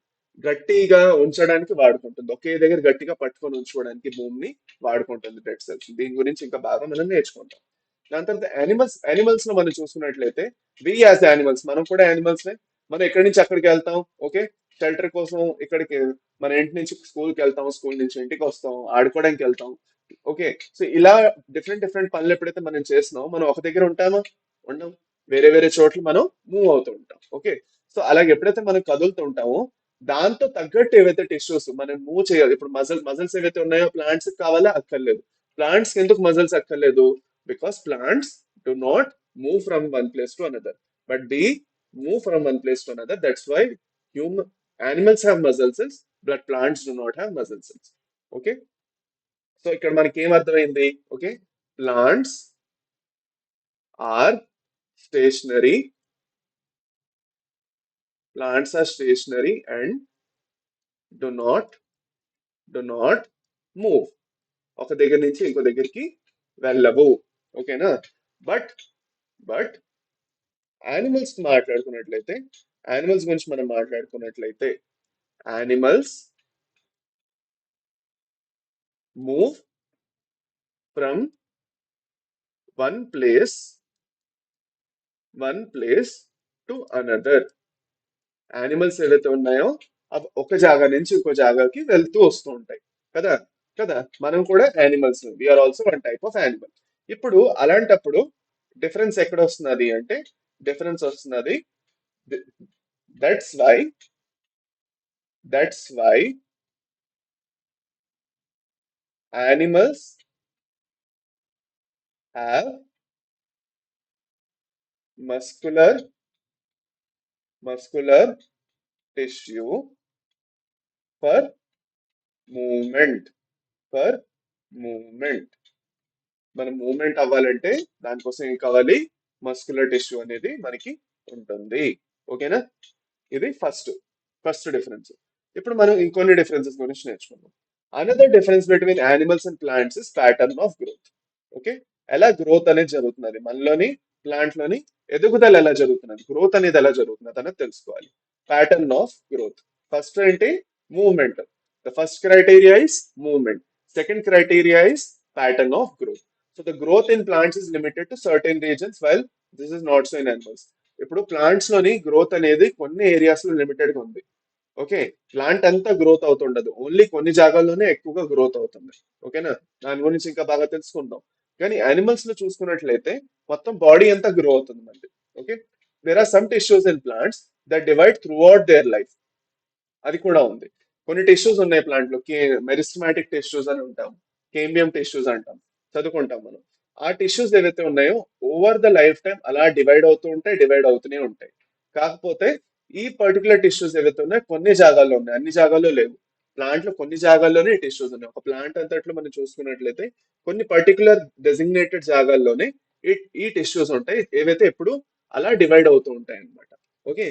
గట్టిగా ఉంచడానికి వాడుకుంటుంది, ఒకే దగ్గర గట్టిగా పట్టుకొని ఉంచుకోవడానికి భూమిని వాడుకుంటుంది డెడ్ సెల్స్. దీని గురించి ఇంకా బాగా మనం నేర్చుకుంటాం. దాని తర్వాత యానిమల్స్ లో మనం చూసుకున్నట్లయితే, వి యాజ్ యానిమల్స్, మనం కూడా యానిమల్స్. మనం ఎక్కడి నుంచి అక్కడికి వెళ్తాం, ఓకే, షెల్టర్ కోసం ఇక్కడికి, మన ఇంటి నుంచి స్కూల్ కి వెళ్తాం, స్కూల్ నుంచి ఇంటికి వస్తాం, ఆడుకోవడానికి వెళ్తాం. ఓకే. సో ఇలా డిఫరెంట్ డిఫరెంట్ పనులు ఎప్పుడైతే మనం చేస్తున్నామో మనం ఒక దగ్గర ఉంటామా? ఉండం. వేరే వేరే చోట్ల మనం మూవ్ అవుతూ ఉంటాం. ఓకే. సో అలాగే ఎప్పుడైతే మనం కదులుతూ ఉంటామో దాంతో తగ్గట్టు ఏవైతే టిష్యూస్ మనం మూవ్ చేయాలి. ఇప్పుడు మజిల్స్ ఏవైతే ఉన్నాయో ప్లాంట్స్ కావాలా? అక్కర్లేదు. ప్లాంట్స్ ఎందుకు మజిల్స్ అక్కర్లేదు? Because plants do not move from one place to another, but the move from one place to another. That's why human animals have muscle cells, but plants do not have muscle cells. Okay. So ఇక్కడ మనకి ఏం అర్థమైంది? Okay, plants are stationary, and do not move. ఒక దగ్గర నుంచి ఇంకో దగ్గరికి వెళ్ళవు. ఓకేనా? బట్ బట్ యానిమల్స్ మాట్లాడుకున్నట్లయితే, యానిమల్స్ గురించి మనం మాట్లాడుకున్నట్లయితే, animals move from one place to another. Animals ఏవైతే ఉన్నాయో అవి ఒక జాగా నుంచి ఇంకో జాగాకి వెళ్తూ వస్తూ ఉంటాయి కదా. కదా, మనం కూడా animals, we are also one type of animal. ఇప్పుడు అలాంటప్పుడు డిఫరెన్స్ ఎక్కడ వస్తున్నది అంటే, డిఫరెన్స్ వస్తున్నది, that's why that's why animals have muscular tissue for movement. For movement మనం మూమెంట్ అవ్వాలంటే దానికోసం ఏం కావాలి? మస్కులర్ టిష్యూ అనేది మనకి ఉంటుంది. ఓకేనా? ఇది ఫస్ట్ డిఫరెన్స్. ఇప్పుడు మనం ఇంకొన్ని డిఫరెన్సెస్ గురించి నేర్చుకుందాం. Another difference between animals and plants is pattern of growth. Okay. ఎలా గ్రోత్ అనేది జరుగుతున్నది మనలోని, ప్లాంట్ లోని ఎదుగుదల ఎలా జరుగుతున్నది, గ్రోత్ అనేది ఎలా జరుగుతున్నది అనేది తెలుసుకోవాలి. Pattern of growth. ఫస్ట్ ఏంటి? Movement. The first criteria is movement. Second criteria is pattern of growth. So the growth in plants is limited to certain reasons while this is not so in animals. ఇప్పుడు plants లోని growth అనేది కొన్ని areas లో limited గా ఉంది. Okay, plant అంతా growth అవుతుండదు, only కొన్ని జాగాల్లోనే ఎక్కువగా గ్రోత్ అవుతుంది. ఓకేనా, దాని గురించి ఇంకా బాగా తెలుసుకుందాం. కానీ యానిమల్స్ లో చూసుకున్నట్లయితే మొత్తం బాడీ అంతా గ్రో అవుతుంది మనకి. Okay, there are some tissues in plants that divide throughout their life. అది కూడా ఉంది. కొన్ని టిష్యూస్ ఉన్నాయి ప్లాంట్ లో, మెరిస్టమాటిక్ టిష్యూస్ అని ఉంటాం, కేమియం టిష్యూస్ అంటాం, చదువుకుంటాం మనం. ఆ టిష్యూస్ ఏవైతే ఉన్నాయో ఓవర్ ద లైఫ్ టైం అలా డివైడ్ అవుతూ ఉంటాయి, డివైడ్ అవుతూనే ఉంటాయి. కాకపోతే ఈ పర్టికులర్ టిష్యూస్ ఏవైతే ఉన్నాయో కొన్ని జాగాల్లో ఉన్నాయి, అన్ని జాగాల్లో లేవు. ప్లాంట్ లో కొన్ని జాగాల్లోనే టిష్యూస్ ఉన్నాయి. ఒక ప్లాంట్ అంతట్లో మనం చూసుకున్నట్లయితే కొన్ని పర్టికులర్ డెసిగ్నేటెడ్ జాగాల్లోనే ఈ ఈ టిష్యూస్ ఉంటాయి, ఏవైతే ఎప్పుడు అలా డివైడ్ అవుతూ ఉంటాయి అన్నమాట. Okay,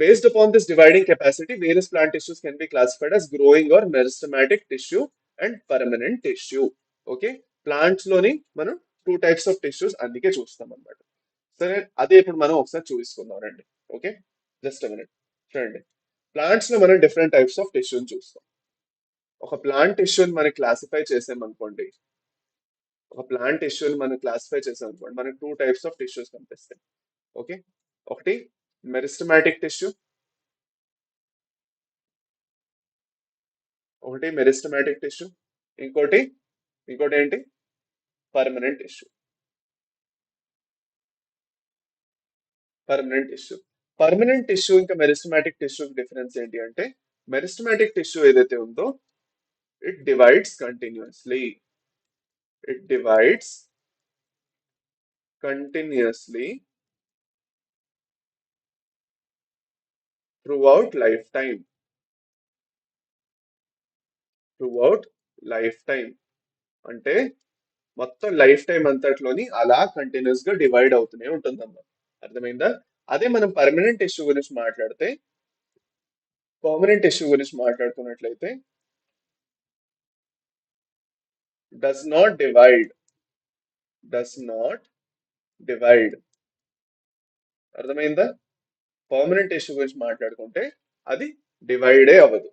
based upon this dividing capacity, various plant tissues can be classified as growing or meristematic tissue and permanent tissue. Okay, plants లోని మనం టూ టైప్స్ ఆఫ్ టిష్యూస్ అందుకే చూస్తాం అన్నమాట. సరే, అదే ఇప్పుడు మనం ఒకసారి చూసుకుందాం రండి. Okay, just minute. చూడండి, ప్లాంట్స్ లో మనం డిఫరెంట్ టైప్స్ ఆఫ్ టిష్యూని చూస్తాం. ఒక ప్లాంట్ టిష్యూని మనం క్లాసిఫై చేసామనుకోండి, ఒక ప్లాంట్ టిష్యూని మనం క్లాసిఫై చేసామనుకోండి, మనకి టూ టైప్స్ ఆఫ్ టిష్యూస్ కనిపిస్తాయి. ఓకే, ఒకటి మెరిస్టమాటిక్ టిష్యూ, ఒకటి మెరిస్టమాటిక్ టిష్యూ, ఇంకోటి ఇంకోటి ఏంటి? Permanent tissue. Permanent tissue, permanent tissue ఇంకా మెరిస్టమాటిక్ టిష్యూ డిఫరెన్స్ ఏంటి అంటే, మెరిస్టమాటిక్ టిష్యూ ఏదైతే ఉందో it divides continuously. It divides continuously through out life time. Through out life time అంటే మొత్తం లైఫ్ టైం అంతట్లోని అలా కంటిన్యూస్ గా డివైడ్ అవుతూనే ఉంటుందన్నమాట. అర్థమైందా? అదే మనం పర్మనెంట్ టిష్యూ గురించి మాట్లాడితే, పర్మనెంట్ టిష్యూ గురించి మాట్లాడుకున్నట్లయితే does not divide. Does not divide. అర్థమైందా? పర్మనెంట్ టిష్యూ గురించి మాట్లాడుకుంటే అది డివైడే అవ్వదు.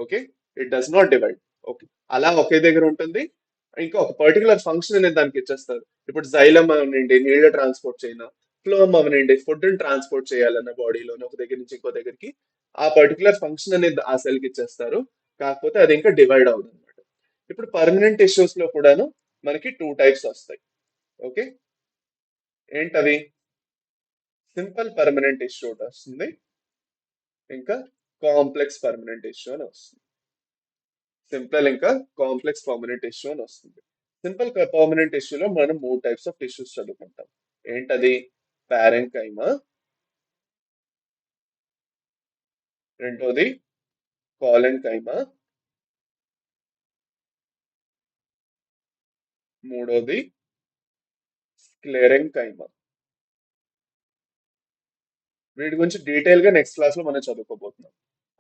Okay, it does not divide. Okay, అలా ఒకే దగ్గర ఉంటుంది. ఇంకా ఒక పర్టికులర్ ఫంక్షన్ అనేది దానికి ఇచ్చేస్తారు. ఇప్పుడు జైలం అవనండి నీళ్ళ ట్రాన్స్పోర్ట్ చేయను, ఫ్లోమ్ అవనండి ఫుడ్ ట్రాన్స్పోర్ట్ చేయాలన్న బాడీలోని ఒక దగ్గర నుంచి ఇంకో దగ్గరికి, ఆ పర్టికులర్ ఫంక్షన్ అనేది ఆ సెల్ కి ఇచ్చేస్తారు. కాకపోతే అది ఇంకా డివైడ్ అవ్వదు అనమాట. ఇప్పుడు పర్మనెంట్ టిష్యూస్ లో కూడాను మనకి టూ టైప్స్ వస్తాయి. ఓకే, ఏంటవి? సింపుల్ పర్మనెంట్ టిష్యూ ఒకటి వస్తుంది, ఇంకా కాంప్లెక్స్ పర్మనెంట్ టిష్యూ అని వస్తుంది. సింపుల్ ఇంకా కాంప్లెక్స్ పర్మనెంట్ టిష్యూ అని వస్తుంది. సింపుల్ పర్మనెంట్ టిష్యూలో మనం మూడు టైప్స్ ఆఫ్ టిష్యూస్ చదువుకుంటాం. ఏంటది? ప్యారెంకైమా, రెండోది కాలెన్కైమా, మూడోది స్క్లెరెన్కైమా. వీటి గురించి డీటెయిల్ గా నెక్స్ట్ క్లాస్ లో మనం చదువుకోబోతున్నాం.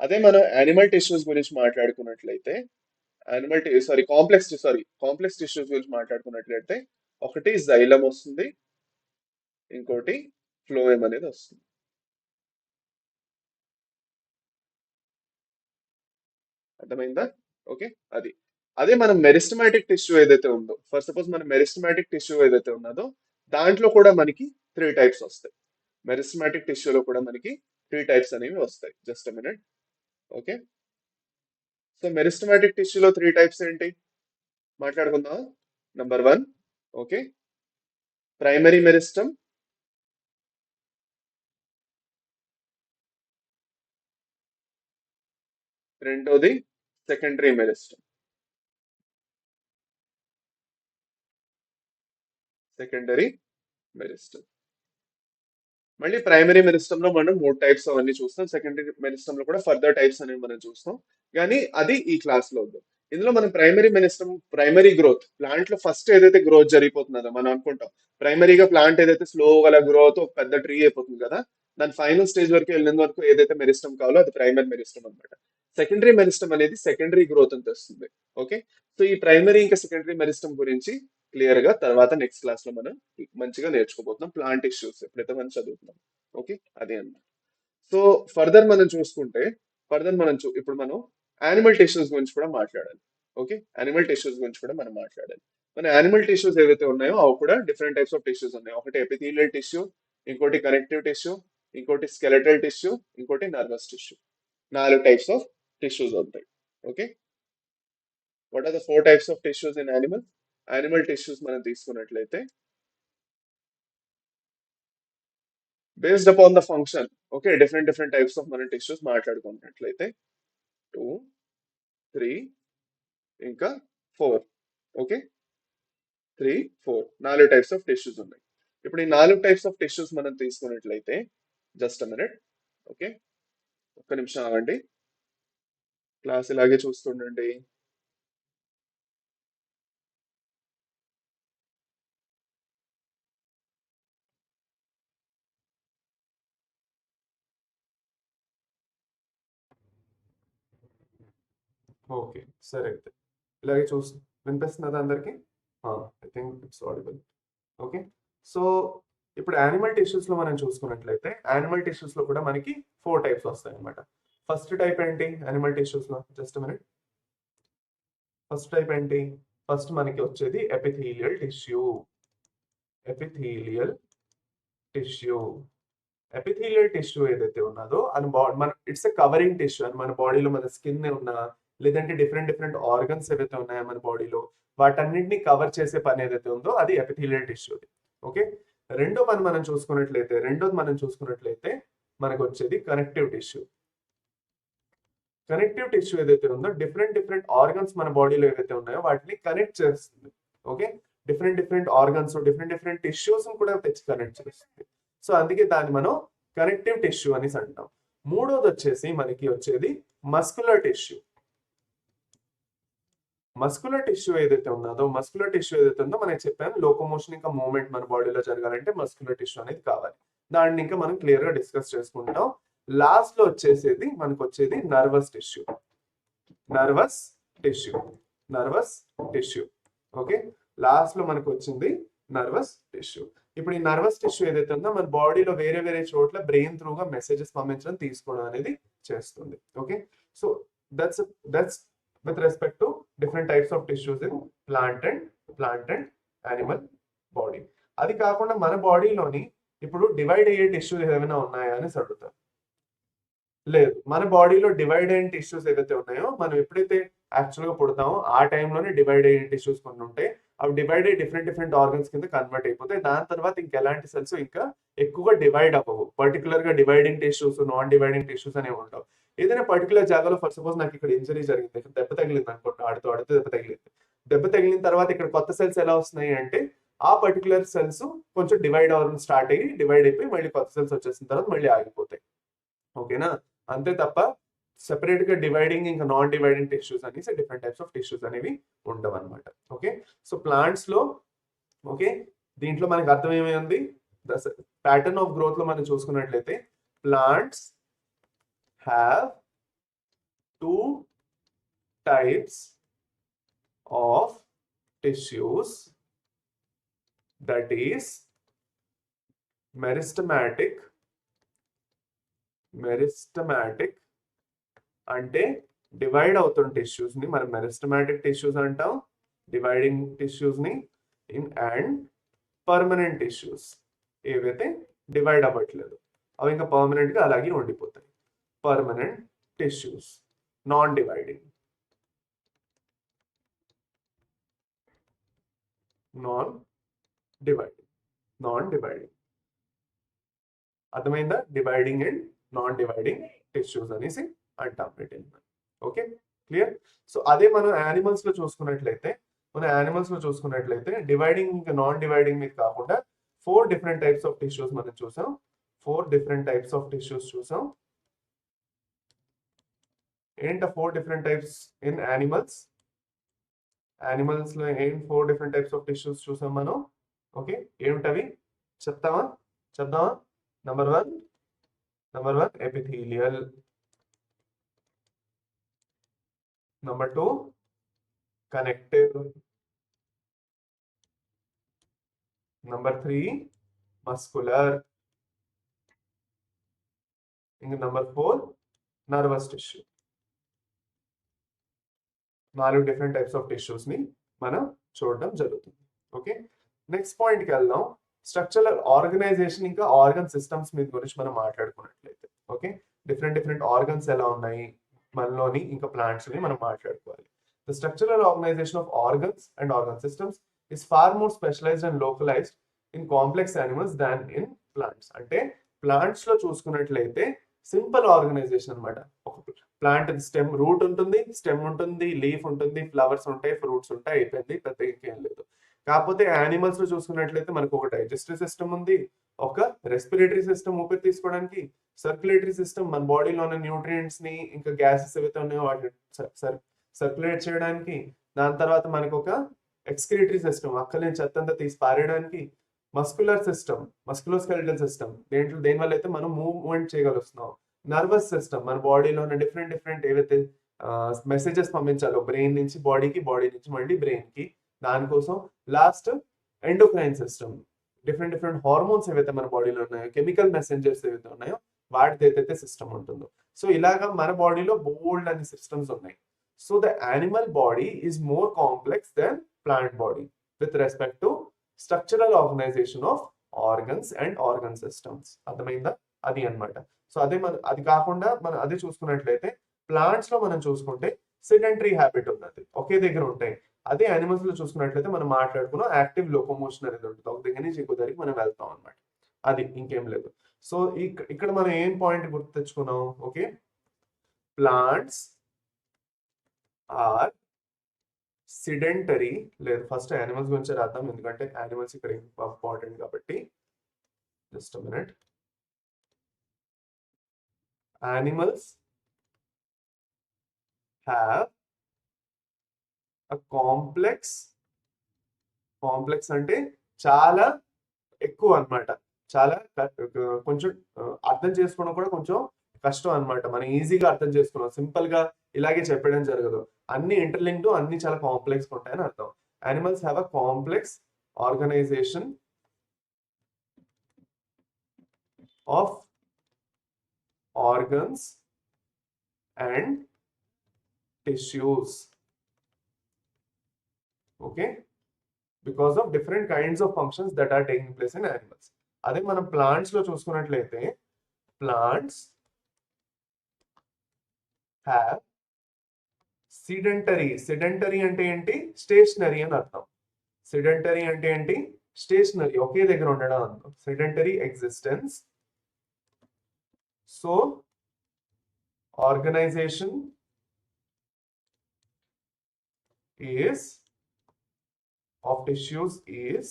అదే మనం యానిమల్ టిష్యూస్ గురించి మాట్లాడుకున్నట్లయితే, కాంప్లెక్స్ టిష్యూస్ గురించి మాట్లాడుకున్నట్లయితే ఒకటి జైలం వస్తుంది, ఇంకోటి ఫ్లోయమ్ అనేది వస్తుంది. అర్థమైందా? ఓకే, అది. అదే మనం మెరిస్టమాటిక్ టిష్యూ ఏదైతే ఉందో, ఫస్ట్ సపోజ్ మన మెరిస్టమాటిక్ టిష్యూ ఏదైతే ఉన్నదో దాంట్లో కూడా మనకి త్రీ టైప్స్ వస్తాయి. మెరిస్టమాటిక్ టిష్యూలో కూడా మనకి త్రీ టైప్స్ అనేవి వస్తాయి. Just minute. Okay, so meristematic టిష్యూలో త్రీ టైప్స్ ఏంటి మాట్లాడుకుందాం. Number one, okay, primary meristem, రెండోది సెకండరీ మెరిస్టమ్. Secondary meristem. మళ్ళీ ప్రైమరీ మెరిస్టమ్ లో మనం మూడు టైప్స్ అవన్నీ చూస్తాం, సెకండరీ మెరిస్టమ్ లో కూడా ఫర్దర్ టైప్స్ అనేవి మనం చూస్తాం. కానీ అది ఈ క్లాస్ లో ఉంది. ఇందులో మనం primary meristem, primary growth, plant లో ఫస్ట్ ఏదైతే గ్రోత్ జరిగిపోతుందో మనం అనుకుంటాం ప్రైమరీగా ప్లాంట్ ఏదైతే స్లోగా అలా గ్రో అవుతూ ఒక పెద్ద ట్రీ అయిపోతుంది కదా, దాని ఫైనల్ స్టేజ్ వరకు వెళ్ళిన వరకు ఏదైతే మెరిస్టమ్ కావాలో అది ప్రైమరీ మెరిస్టమ్ అనమాట. సెకండరీ మెరిస్టమ్ అనేది సెకండరీ గ్రోత్ అని తెస్తుంది. ఓకే, సో ఈ ప్రైమరీ ఇంకా సెకండరీ మెరిస్టమ్ గురించి క్లియర్ గా తర్వాత నెక్స్ట్ క్లాస్ లో మనం మంచిగా నేర్చుకోబోతున్నాం. ప్లాంట్ ఇష్యూస్ ఎప్పుడైతే మనం చదువుతున్నాం. ఓకే, అదే అన్నమాట. సో ఫర్దర్ మనం చూసుకుంటే ఫర్దర్ ఇప్పుడు మనం యానిమల్ టిష్యూస్ గురించి కూడా మాట్లాడాలి. ఓకే, యానిమల్ టిష్యూస్ గురించి కూడా మనం మాట్లాడాలి. మన యానిమల్ టిష్యూస్ ఏవైతే ఉన్నాయో అవి కూడా డిఫరెంట్ టైప్స్ ఆఫ్ టిష్యూస్ ఉన్నాయి. ఒకటి ఎపిథీలియల్ టిష్యూ, ఇంకోటి కనెక్టివ్ టిష్యూ, ఇంకోటి స్కెలెటల్ టిష్యూ, ఇంకోటి nervous tissue. 4 types of tissues ఉంటాయి. Okay, what are the 4 types of tissues in animal? Animal tissues మనం తీసుకున్నట్లయితే based upon the function, okay, different different types of మన tissues మాట్లాడుకున్నట్లయితే 2, 3, ఇంకా 4. Okay, 3, 4, 4 types of tissues ఉన్నాయి. ఇప్పుడు ఈ 4 టైప్స్ ఆఫ్ టిష్యూస్ మనం తీసుకున్నట్లయితే జస్ట్ అ మినిట్. ఓకే, ఒక్క నిమిషం ఆగండి, క్లాస్ ఇలాగే చూస్తుండండి. ఓకే, సరే అయితే ఇలాగే చూస్తూ వినిపిస్తున్నది అందరికి? I think it's audible. Okay, so ఇప్పుడు యానిమల్ టిష్యూస్ లో మనం చూసుకున్నట్లయితే యానిమల్ టిష్యూస్ లో కూడా మనకి 4 టైప్స్ వస్తాయి అనమాట. ఫస్ట్ టైప్ ఏంటి యానిమల్ టిష్యూస్ లో? Just minute. ఫస్ట్ టైప్ ఏంటి? ఫస్ట్ మనకి వచ్చేది epithelial tissue. Epithelial tissue. Epithelial tissue ఏదైతే ఉన్నదో అది మన ఇట్స్ ఎ కవరింగ్ టిష్యూ అని మన బాడీలో మన స్కిన్ ఉన్నా లేదంటే డిఫరెంట్ డిఫరెంట్ ఆర్గన్స్ ఏవైతే ఉన్నాయో మన బాడీలో వాటన్నింటినీ కవర్ చేసే పని ఏదైతే ఉందో అది ఎపిథీలియల్ టిష్యూ. ఓకే, రెండోది మనం చూసుకున్నట్లయితే మనకు వచ్చేది కనెక్టివ్ టిష్యూ. కనెక్టివ్ టిష్యూ ఏదైతే ఉందో డిఫరెంట్ డిఫరెంట్ ఆర్గన్స్ మన బాడీలో ఏవైతే ఉన్నాయో వాటిని కనెక్ట్ చేస్తుంది. Okay, different different organs different different tissues కూడా తెచ్చి కనెక్ట్ చేస్తుంది. సో అందుకే దాన్ని మనం కనెక్టివ్ టిష్యూ అనేసి అంటాం. మూడోది వచ్చేసి మనకి వచ్చేది మస్కులర్ టిష్యూ. మస్కులర్ టిష్యూ ఏదైతే ఉందో మనం చెప్పాను లోకోమోషన్ ఇంకా మూవ్మెంట్ మన బాడీలో జరగాలంటే మస్కులర్ టిష్యూ అనేది కావాలి. దాన్ని ఇంకా మనం క్లియర్ గా డిస్కస్ చేసుకుంటాం. లాస్ట్ లో వచ్చేసేది మనకు వచ్చేది nervous tissue. Nervous tissue. Nervous tissue. Okay, last లో మనకు వచ్చింది నర్వస్ టిష్యూ. ఇప్పుడు ఈ నర్వస్ టిష్యూ ఏదైతే ఉందో మన బాడీలో వేరే వేరే చోట్ల బ్రెయిన్ త్రూగా మెసేజెస్ పంపించడం తీసుకోవడం అనేది చేస్తుంది. Okay, so that's that's with respect to different types of tissues in plant and animal body. అది కాకుండా మన బాడీలోని ఇప్పుడు డివైడ్ అయ్యే టిష్యూస్ ఏమైనా ఉన్నాయా అని అడుగుతారు. లేదు, మన బాడీలో డివైడ్ అయిన టిష్యూస్ ఏవైతే ఉన్నాయో మనం ఎప్పుడైతే యాక్చువల్ గా పుడతామో ఆ టైంలోనే డివైడ్ అయిన టిష్యూస్ కొన్ని ఉంటాయి. అవి డివైడ్ అయ్యి డిఫరెంట్ డిఫరెంట్ ఆర్గన్స్ కింద కన్వర్ట్ అయిపోతాయి. దాని తర్వాత ఇంకా ఎలాంటి సెల్స్ ఇంకా ఎక్కువగా డివైడ్ అవ్వవు. పర్టికులర్ గా dividing tissues non dividing tissues అనేవి ఉండవు. ఏదైనా పర్టికులర్ జాగాలో ఫర్ సపోజ్ నాకు ఇక్కడ ఇంజరీ జరిగింది, ఇక్కడ దెబ్బ తగిలింది అనుకోండి, ఆడుతూ దెబ్బ తగిలింది. దెబ్బ తగిలిన తర్వాత ఇక్కడ కొత్త సెల్స్ ఎలా వస్తున్నాయి అంటే ఆ పర్టికులర్ సెల్స్ కొంచెం డివైడ్ అవ్వడం స్టార్ట్ అయ్యి డివైడ్ అయిపోయి మళ్ళీ కొత్త సెల్స్ వచ్చేసిన తర్వాత మళ్ళీ ఆగిపోతాయి. ఓకేనా, అంతే తప్ప సెపరేట్ గా డివైడింగ్ ఇంకా నాన్ డివైడింగ్ టిష్యూస్ అనేసి డిఫరెంట్ టైప్స్ ఆఫ్ టిష్యూస్ అనేవి ఉండవు అనమాట. ఓకే, సో ప్లాంట్స్ లో ఓకే దీంట్లో మనకి అర్థం ఏమైంది? ప్యాటర్న్ ఆఫ్ గ్రోత్ లో మనం చూసుకున్నట్లయితే plants have 2 types of tissues, that is meristematic. Meristematic అంటే డివైడ్ అవుతున్న టిష్యూస్ ని మనం మెరిస్టమాటిక్ టిష్యూస్ అంటాం, డివైడింగ్ టిష్యూస్ ని అండ్ పర్మనెంట్ టిష్యూస్ ఏవైతే డివైడ్ అవ్వట్లేదు అవి ఇంకా పర్మనెంట్ గా అలాగే ఉండిపోతాయి. Permanent tissues, non dividing. Non dividing. Non dividing అర్థమైందా? Dividing and non dividing tissues అనేసి అంటాం వీటిని. Okay, clear. సో అదే మనం యానిమల్స్ లో చూసుకున్నట్లయితే డివైడింగ్ ఇంకా నాన్ డివైడింగ్ మీద కాకుండా 4 డిఫరెంట్ టైప్స్ ఆఫ్ టిష్యూస్ మనం చూసాం. 4 డిఫరెంట్ టైప్స్ ఆఫ్ టిష్యూస్ చూసాం. ఏంట 4 different types in animals? Animals లో ఏం 4 డిఫరెంట్ టైప్స్ ఆఫ్ టిష్యూస్ చూసాం మనం? ఓకే, ఏమిటవి చెప్దామా? Number one epithelial. Number 2 connective. Number 3 muscular. ఇంకా number 4 nervous tissue. 4 different types of tissues ని మనం చూడడం జరుగుతుంది. ఓకే, నెక్స్ట్ పాయింట్కి వెళ్దాం. స్ట్రక్చరల్ ఆర్గనైజేషన్ ఇంకా ఆర్గన్ సిస్టమ్స్ మీద గురించి మనం మాట్లాడుకున్నట్లయితే, ఓకే, డిఫరెంట్ డిఫరెంట్ ఆర్గన్స్ ఎలా ఉన్నాయి మనలోని ఇంకా ప్లాంట్స్ ని మనం మాట్లాడుకోవాలి. The structural organisation of organs and organ systems is far more specialised and localised in complex animals than in plants. అంటే ప్లాంట్స్ లో చూసుకున్నట్లయితే సింపుల్ ఆర్గనైజేషన్ అనమాట. ఒక ప్లాంట్ స్టెమ్, రూట్ ఉంటుంది, స్టెమ్ ఉంటుంది, లీఫ్ ఉంటుంది, ఫ్లవర్స్ ఉంటాయి, ఫ్రూట్స్ ఉంటాయి, అయిపోయింది, పెద్ద ఇంకేం లేదు. కాకపోతే యానిమల్స్ లో చూసుకున్నట్లయితే మనకు ఒక డైజెస్టివ్ సిస్టమ్ ఉంది, ఒక రెస్పిరేటరీ సిస్టమ్ ఊపిరి తీసుకోవడానికి, సర్క్యులేటరీ సిస్టమ్ మన బాడీలో ఉన్న న్యూట్రియంట్స్ ని ఇంకా గ్యాసెస్ ఏవైతే ఉన్నాయో వాటిని సర్క్యులేట్ చేయడానికి, దాని తర్వాత మనకు ఒక ఎక్స్క్రిటరీ సిస్టమ్ అక్కడి నుంచి చెత్తంతా తీసి పారేయడానికి, మస్కులర్ సిస్టమ్, మస్కులోస్కెలిటల్ సిస్టమ్ దేనివల్ల అయితే మనం మూవ్మెంట్ చేయగలుగుతున్నాం, నర్వస్ సిస్టమ్ మన బాడీలో ఉన్న డిఫరెంట్ డిఫరెంట్ ఏవైతే మెసేజెస్ పంపించాలో బ్రెయిన్ నుంచి బాడీకి, బాడీ నుంచి మళ్ళీ బ్రెయిన్ కి, దానికోసం last endocrine system, different different hormones ఏవైతే మన బాడీలో ఉన్నాయో, కెమికల్ మెసెంజర్స్ ఏవైతే ఉన్నాయో వాటిది ఏదైతే సిస్టమ్ ఉంటుందో. సో ఇలాగా మన బాడీలో బోల్డ్ అనే సిస్టమ్స్ ఉన్నాయి. So the animal body is more complex than plant body with respect to structural organisation of organs and organ systems. అర్థమైందా? అది అన్నమాట. సో అది కాకుండా మనం అదే చూసుకున్నట్లయితే ప్లాంట్స్ లో మనం చూసుకుంటే సెడెంటరీ హ్యాబిట్ ఉన్నది, ఒకే దగ్గర ఉంటాయి. అదే యానిమల్స్ లో చూసుకున్నట్లయితే మనం మాట్లాడుకున్నాం యాక్టివ్ లోకోమోషన్ అనేది ఉంటుంది, ఒక దగ్గర నుంచి ఇంకో దగ్గరికి మనం వెళ్తాం అనమాట. అది ఇంకేం లేదు. సో ఇక్కడ మనం ఏం పాయింట్ గుర్తు తెచ్చుకున్నాం? ఓకే, ప్లాంట్స్ ఆర్ సిడెంటరీ, లేదు ఫస్ట్ యానిమల్స్ గురించి రాద్దాం ఎందుకంటే యానిమల్స్ ఇక్కడ ఇంపార్టెంట్ కాబట్టి. Just minute. Animals have a complex అంటే చాలా ఎక్కువ అన్నమాట, చాలా కొంచెం అర్థం చేసుకోవడం కూడా కొంచెం కష్టం అన్నమాట. మనం ఈజీగా అర్థం చేసుకున్నాం, సింపుల్ గా ఇలాగే చెప్పడం జరగదు, అన్ని ఇంటర్లింక్డ్, అన్ని చాలా కాంప్లెక్స్ ఉంటాయని అర్థం. Animals have a complex organisation of organs and tissues, okay, because of different kinds of functions that are taking place in animals. అదే మనం ప్లాంట్స్ లో చూసుకున్నట్లయితే ప్లాంట్స్ హ్యావ్ సిడెంటరీ అంటే ఏంటి? స్టేషనరీ అని అర్థం. సిడెంటరీ అంటే ఏంటి? స్టేషనరీ, ఒకే దగ్గర ఉండడం అర్థం. Sedentary existence. So organisation is of tissues is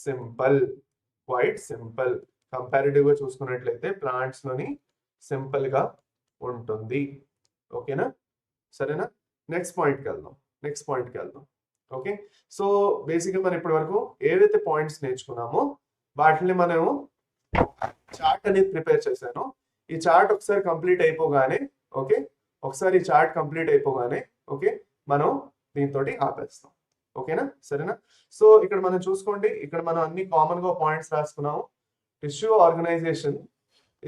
simple, quite simple. Comparative గా చూసుకున్నట్లయితే ప్లాంట్స్ లోని సింపుల్ గా ఉంటుంది. ఓకేనా? సరేనా? నెక్స్ట్ పాయింట్కి వెళ్దాం. ఓకే, సో బేసిక్గా మనం ఇప్పటి వరకు ఏవైతే పాయింట్స్ నేర్చుకున్నామో వాటిని మనం చార్ట్ అనేది ప్రిపేర్ చేశాను. ఈ చార్ట్ ఒకసారి కంప్లీట్ అయిపోగానే, ఓకే, ఓకే, మనం దీంతో ఆపేస్తాం. ఓకేనా? సరేనా? సో ఇక్కడ మనం చూసుకోండి, ఇక్కడ మనం అన్ని కామన్ గా పాయింట్స్ రాసుకున్నాము. Tissue organisation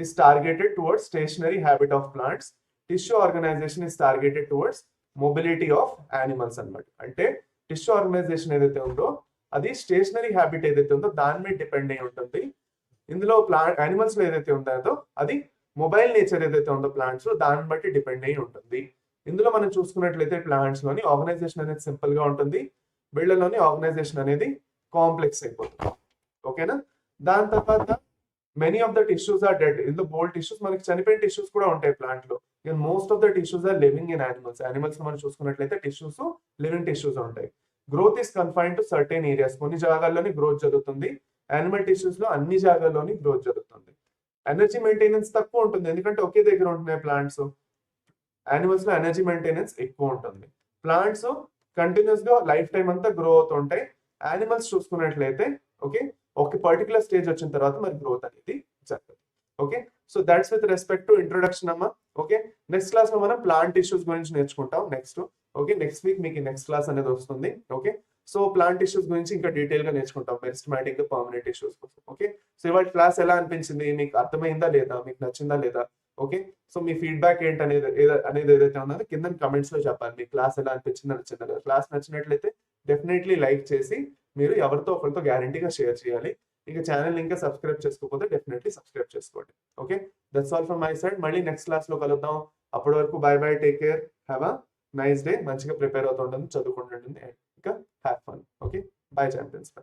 is targeted towards stationary habit of plants. Tissue organization is targeted towards mobility of animals అన్నమాట. అంటే టిష్యూ ఆర్గనైజేషన్ ఏదైతే ఉందో అది స్టేషనరీ హ్యాబిట్ ఏదైతే ఉందో దాని మీద డిపెండ్ అయి ఉంటుంది. ఇందులో యానిమల్స్ లో ఏదైతే ఉందో అది మొబైల్ నేచర్ ఏదైతే ఉందో ప్లాంట్స్ లో దాన్ని బట్టి డిపెండ్ అయి ఉంటుంది. ఇందులో మనం చూసుకున్నట్లయితే ప్లాంట్స్ లోని ఆర్గనైజేషన్ అనేది సింపుల్ గా ఉంటుంది, వీళ్ళలోని ఆర్గనైజేషన్ అనేది కాంప్లెక్స్ అయిపోతుంది. ఓకేనా? దాని తర్వాత many of the tissues are dead. ఇందులో బోల్డ్ టిష్యూస్, మనకి చనిపోయిన టిష్యూస్ కూడా ఉంటాయి ప్లాంట్ లో. Most of the tissues are living in animals. Animals మనం చూసుకున్నట్లయితే టిష్యూస్, లివింగ్ టిష్యూస్ ఉంటాయి. Growth is confined to certain areas. కొన్ని జాగాల్లోని గ్రోత్ జరుగుతుంది, యానిమల్ టిష్యూస్ లో అన్ని జాగాల్లోని గ్రోత్ జరుగుతుంది. ఎనర్జీ మెయింటెనెన్స్ తక్కువ ఉంటుంది ఎందుకంటే ఒకే దగ్గర ఉంటున్నాయి ప్లాంట్స్. యానిమల్స్ లో ఎనర్జీ మెయింటెనెన్స్ ఎక్కువ ఉంటుంది. ప్లాంట్స్ కంటిన్యూస్ గా లైఫ్ టైం అంతా గ్రో అవుతుంటాయి. యానిమల్స్ చూసుకున్నట్లయితే ఓకే, ఒక పర్టికులర్ స్టేజ్ వచ్చిన తర్వాత మరి గ్రోత్ అనేది జరుగుతుంది. Okay, so that's with respect to introduction అమ్మా. ఓకే, నెక్స్ట్ క్లాస్ లో మనం ప్లాంట్ టిష్యూస్ గురించి నేర్చుకుంటాం నెక్స్ట్. ఓకే, నెక్స్ట్ వీక్ మీకు నెక్స్ట్ క్లాస్ అనేది వస్తుంది. ఓకే, సో ప్లాంట్ టిష్యూస్ గురించి ఇంకా డీటెయిల్ గా నేర్చుకుంటాం, మెరిస్టమాటిక్ పర్మనెంట్ టిష్యూస్ కోసం. ఓకే, సో ఇవాళ క్లాస్ ఎలా అనిపించింది? మీకు అర్థమైందా లేదా? మీకు నచ్చిందా లేదా? ఓకే. సో మీ ఫీడ్‌బ్యాక్ ఏంటనేది అనేది ఏదైతే ఉన్నదో కింద కామెంట్స్‌లో చెప్పాలి. మీ క్లాస్ ఎలా అనిపించింది, నచ్చిందా లేదా? క్లాస్ నచ్చినట్లయితే డెఫినైట్‌లీ లైక్ చేసి మీరు ఎవరితో ఒకరితో గ్యారంటీగా షేర్ చేయాలి. ఇక ఛానెల్‌ని ఇంకా సబ్స్క్రైబ్ చేసుకోకపోతే డెఫినైట్‌లీ సబ్స్క్రైబ్ చేసుకోండి. Okay. That's all from my side. మళ్ళీ నెక్స్ట్ క్లాస్‌లో కలుద్దాం. అప్పటి వరకు by by. Take care. Have a nice day. మంచిగా ప్రిపేర్ అవుతూ ఉండండి. చదువుకుంటుండండి. ఇంకా have fun. Okay. By champions.